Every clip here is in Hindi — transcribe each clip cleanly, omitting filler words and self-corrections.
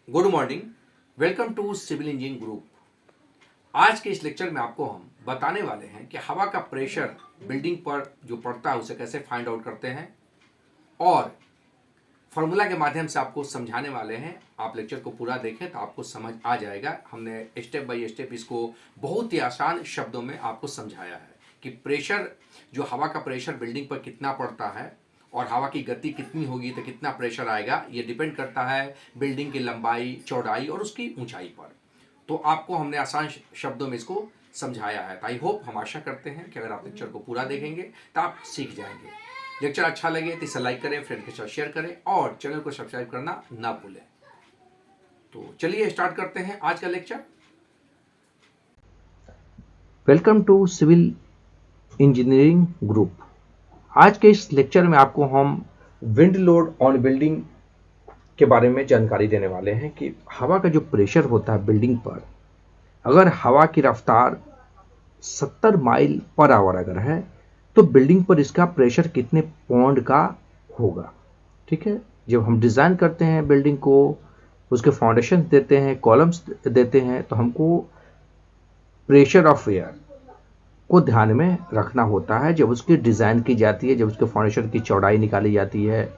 Good morning, welcome to civil engineering group. आज के इस लेक्चर में आपको हम बताने वाले हैं कि हवा का प्रेशर बिल्डिंग पर जो पड़ता है उसे कैसे फाइंड आउट करते हैं और फार्मूला के माध्यम से आपको समझाने वाले हैं। आप लेक्चर को पूरा देखें तो आपको समझ आ जाएगा। हमने स्टेप बाय स्टेप इसको बहुत ही आसान शब्दों में आपको समझाया है कि प्रेशर, जो हवा का प्रेशर बिल्डिंग पर कितना पड़ता है और हवा की गति कितनी होगी तो कितना प्रेशर आएगा, ये डिपेंड करता है बिल्डिंग की लंबाई, चौड़ाई और उसकी ऊंचाई पर। तो आपको हमने आसान शब्दों में इसको समझाया है। आई होप, हम आशा करते हैं कि अगर आप लेक्चर को पूरा देखेंगे तो आप सीख जाएंगे। लेक्चर अच्छा लगे तो इसे लाइक करें, फ्रेंड के साथ शेयर करें और चैनल को सब्सक्राइब करना ना भूलें। तो चलिए स्टार्ट करते हैं आज का lecture. Welcome to civil engineering group. आज के इस लेक्चर में आपको हम विंड लोड ऑन बिल्डिंग के बारे में जानकारी देने वाले हैं कि हवा का जो प्रेशर होता है बिल्डिंग पर, अगर हवा की रफ्तार 70 माइल पर आवर अगर है तो बिल्डिंग पर इसका प्रेशर कितने पाउंड का होगा। ठीक है, जब हम डिज़ाइन करते हैं बिल्डिंग को, उसके फाउंडेशन देते हैं, कॉलम्स देते हैं, तो हमको प्रेशर ऑफ एयर को ध्यान में रखना होता है। जब उसकी डिज़ाइन की जाती है, जब उसके फाउंडेशन की चौड़ाई निकाली जाती है,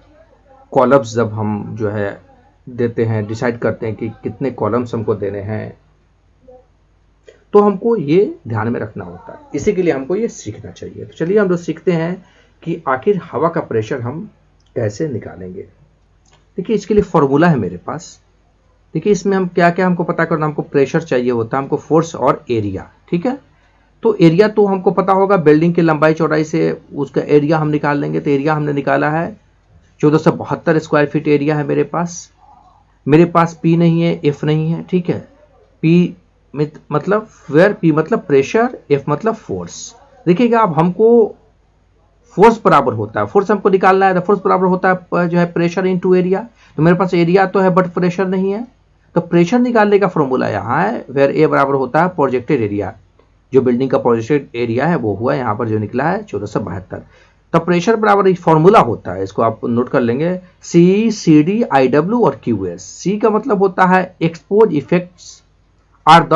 कॉलम्स जब हम जो है देते हैं, डिसाइड करते हैं कि कितने कॉलम्स हमको देने हैं, तो हमको ये ध्यान में रखना होता है। इसी के लिए हमको ये सीखना चाहिए। तो चलिए हम लोग सीखते हैं कि आखिर हवा का प्रेशर हम कैसे निकालेंगे। देखिए, इसके लिए फॉर्मूला है मेरे पास। देखिए, इसमें हम क्या क्या हमको पता करना, हमको प्रेशर चाहिए होता है, हमको फोर्स और एरिया। ठीक है, तो एरिया तो हमको पता होगा, बिल्डिंग की लंबाई चौड़ाई से उसका एरिया हम निकाल लेंगे। तो एरिया हमने निकाला है 1472 स्क्वायर फीट एरिया है मेरे पास। मेरे पास पी नहीं है, एफ नहीं है। ठीक है, पी मतलब वेयर, पी मतलब प्रेशर, एफ मतलब फोर्स। देखिएगा, अब हमको फोर्स बराबर होता है, फोर्स हमको निकालना है, तो फोर्स बराबर होता है जो है प्रेशर इनटू एरिया। तो मेरे पास एरिया तो है बट प्रेशर नहीं है, तो प्रेशर निकालने का फॉर्मूला यहाँ है, वेयर ए बराबर होता है प्रोजेक्टेड एरिया। जो बिल्डिंग का प्रोजेक्टेड एरिया है वो हुआ यहाँ पर जो निकला है 1472। तो प्रेशर बराबर फॉर्मूला होता है, इसको आप नोट कर लेंगे, C, C D, I W और क्यू एस। सी का मतलब होता है expose effects are the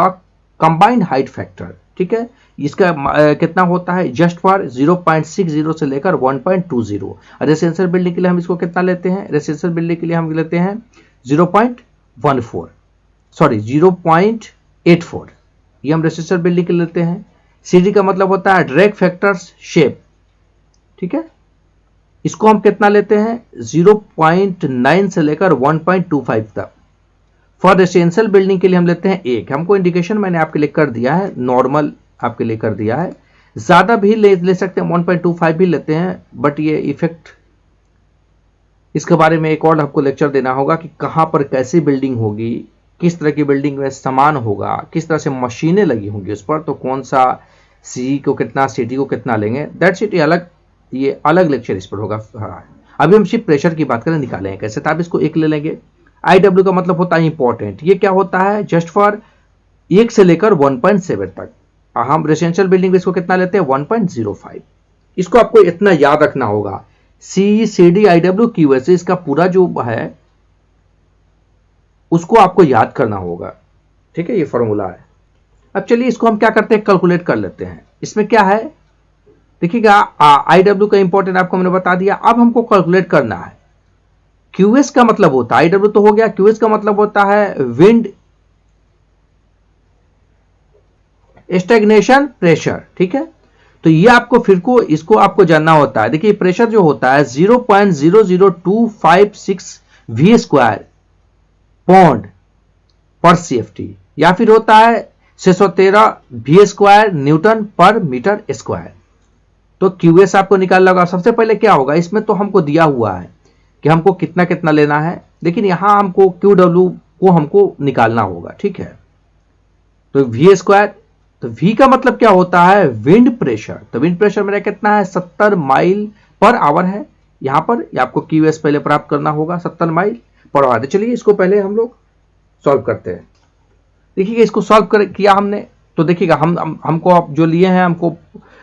combined height factor. ठीक है, इसका कितना होता है, जस्ट फॉर 0.60 से लेकर 1.20। रेसिडेंशियल बिल्डिंग के लिए हम इसको कितना लेते हैं, रेसिडेंशियल बिल्डिंग के लिए हम लेते हैं 0.84, सॉरी 0.84, ये हम रेसिडेंशियल बिल्डिंग के लिए लेते हैं। सीडी का मतलब होता है ड्रैग फैक्टर्स शेप। ठीक है, इसको हम कितना लेते हैं, 0.9 से लेकर 1.25 तक। फॉर रेसिडेंशियल बिल्डिंग के लिए हम लेते हैं 1। हमको इंडिकेशन मैंने आपके लिए कर दिया है, नॉर्मल आपके लिए कर दिया है। ज्यादा भी ले सकते हैं, 1.25 भी लेते हैं, बट ये इफेक्ट, इसके बारे में एक और आपको लेक्चर देना होगा कि कहां पर कैसी बिल्डिंग होगी, किस तरह की बिल्डिंग में सामान होगा, किस तरह से मशीनें लगी होंगी उस पर, तो कौन सा सी को कितना, सिटी को कितना लेंगे, दैट्स इट। ये अलग लेक्चर इस पर होगा। अभी हम सिर्फ प्रेशर की बात करें, निकालेंगे कैसे, तो आप इसको 1 ले लेंगे। आई डब्ल्यू का मतलब होता है इंपॉर्टेंट, ये क्या होता है, जस्ट फॉर 1 से लेकर 1.7 तक। हम रेसिडेंशियल बिल्डिंग में इसको कितना लेते हैं, 1.05। इसको आपको इतना याद रखना होगा, C, C D, I W, Q S, इसका पूरा जो है उसको आपको याद करना होगा। ठीक है, ये फॉर्मूला है। अब चलिए इसको हम क्या करते हैं, कैलकुलेट कर लेते हैं। इसमें क्या है, देखिएगा, आई डब्ल्यू का इंपॉर्टेंट आपको मैंने बता दिया। अब हमको कैलकुलेट करना है क्यूएस का मतलब होता है, आई डब्ल्यू तो हो गया, क्यूएस का मतलब होता है विंड स्टैग्नेशन प्रेशर। ठीक है, तो ये आपको फिर को इसको आपको जानना होता है। देखिए, प्रेशर जो होता है 0.00256 वी स्क्वायर पौंड पर सीएफटी, या फिर होता है 613 वी स्क्वायर न्यूटन पर मीटर स्क्वायर। तो क्यूएस आपको निकालना होगा। सबसे पहले क्या होगा, इसमें तो हमको दिया हुआ है कि हमको कितना कितना लेना है, लेकिन यहां हमको क्यू डब्ल्यू को हमको निकालना होगा। ठीक है, तो वी स्क्वायर, तो वी का मतलब क्या होता है, विंड प्रेशर। तो विंड प्रेशर मेरा कितना है, 70 माइल पर आवर है। यहां पर आपको क्यूएस पहले प्राप्त करना होगा, 70 माइल पर आवर। तो चलिए इसको पहले हम लोग सॉल्व करते हैं। देखिए, इसको सॉल्व किया हमने, तो देखिएगा हमको आप जो लिए हैं हमको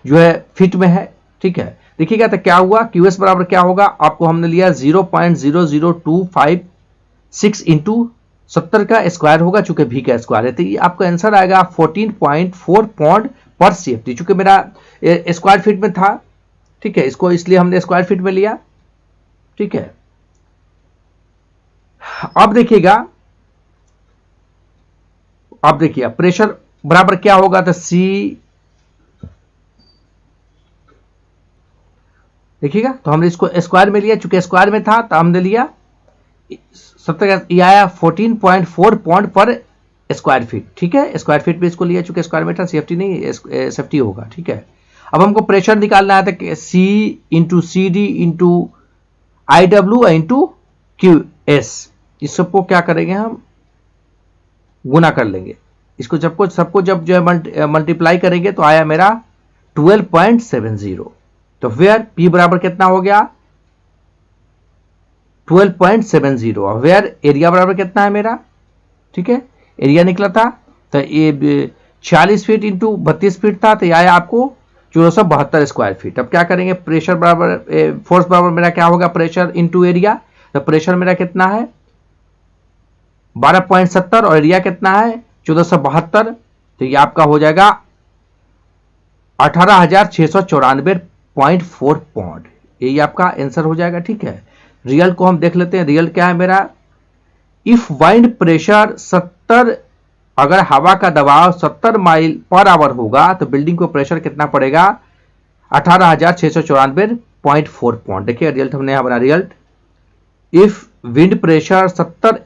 जो है फीट में है। ठीक है, देखिएगा तो क्या हुआ, क्यूएस बराबर क्या होगा, आपको हमने लिया 0.00256 इंटू 70 का स्क्वायर होगा चूंकि v का स्क्वायर है, तो ये आपका आंसर आएगा 14.4 पॉन्ड पर CFT। चूंकि मेरा स्क्वायर फीट में था, ठीक है, इसको इसलिए हमने स्क्वायर फीट में लिया, ठीक है। अब देखिएगा, अब देखिए प्रेशर बराबर क्या होगा, तो C, देखिएगा, तो हमने इसको स्क्वायर में लिया, चूंकि स्क्वायर में था तो हमने लिया 70 का, आया 14.4 पॉन्ड पर स्क्वायर फीट, ठीक है। स्क्वायर फीट पे इसको लिया, चूंकि स्क्वायर में था, CFT नहीं, SFT होगा, ठीक है। अब हमको प्रेशर निकालना है, तो C into CD into IW into QS, इस सबको क्या करेंगे हम, गुना कर लेंगे इसको, सबको जब जो है मल्टीप्लाई करेंगे तो आया मेरा 12.70। तो वेयर P बराबर कितना हो गया, 12.70। वेयर एरिया बराबर कितना है मेरा, ठीक है, एरिया निकला था, तो ये 46 फीट इंटू 32 फीट था, तो ये आया आपको 1472 स्क्वायर फीट। अब क्या करेंगे, प्रेशर बराबर, फोर्स बराबर मेरा क्या होगा, प्रेशर इंटू एरिया, तो प्रेशर मेरा कितना है 12.70 और एरिया कितना है 1472, तो ये आपका हो जाएगा 18,694.4 पॉन्ड, यही आपका आंसर हो जाएगा, ठीक है। रियल को हम देख लेते हैं, रियल क्या है मेरा, इफ वाइंड प्रेशर 70, अगर हवा का दबाव 70 माइल पर आवर होगा तो बिल्डिंग को प्रेशर कितना पड़ेगा, 18,694.4 पॉन्ड। देखिए रिजल्ट हमने यहां बना, result if wind pressure 70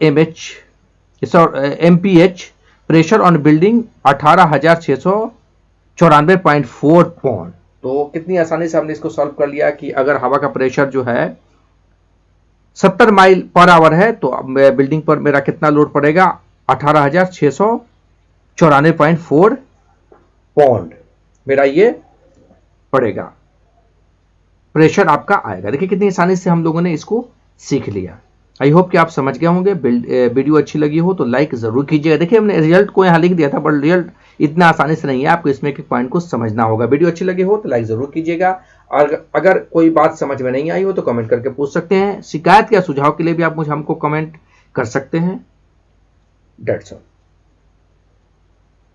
MPH, pressure on building 18,694.4 pond. तो कितनी आसानी से हमने इसको सॉल्व कर लिया कि अगर हवा का प्रेशर जो है 70 माइल पर आवर है तो बिल्डिंग पर मेरा कितना लोड पड़ेगा, 18,694.4 पॉन्ड मेरा ये पड़ेगा, प्रेशर आपका आएगा। देखिए कितनी आसानी से हम लोगों ने इसको सीख लिया। आई होप कि आप समझ गए होंगे। वीडियो अच्छी लगी हो तो लाइक जरूर कीजिएगा। देखिए हमने रिजल्ट को यहाँ लिख दिया था, बट रिजल्ट इतना आसानी से नहीं है, आपको इसमें एक पॉइंट को समझना होगा। वीडियो अच्छी लगी हो तो लाइक जरूर कीजिएगा, और अगर कोई बात समझ में नहीं आई हो तो कमेंट करके पूछ सकते हैं। शिकायत या सुझाव के लिए भी आप हमको कमेंट कर सकते हैं। That's all.